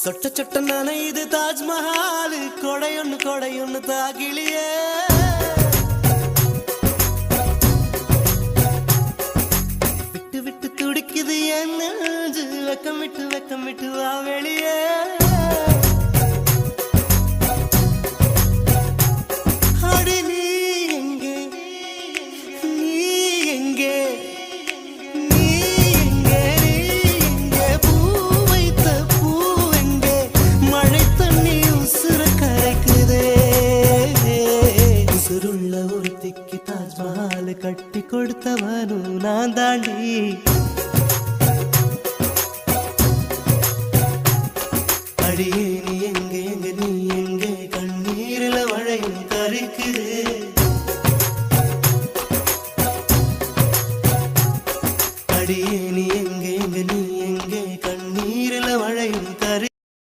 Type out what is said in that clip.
சொட்ட சொட்ட நனையுது தாஜ்மஹால் கொடையொன்னு தாகிலியே விட்டு விட்டு துடிக்குது என் நெஞ்சு வெக்கம் விட்டு வா வெளியே அடி நீ எங்கே நீ எங்கே தாஜ்மஹால் கட்டி கொடுத்தவனும் நான் தாண்டி அடியே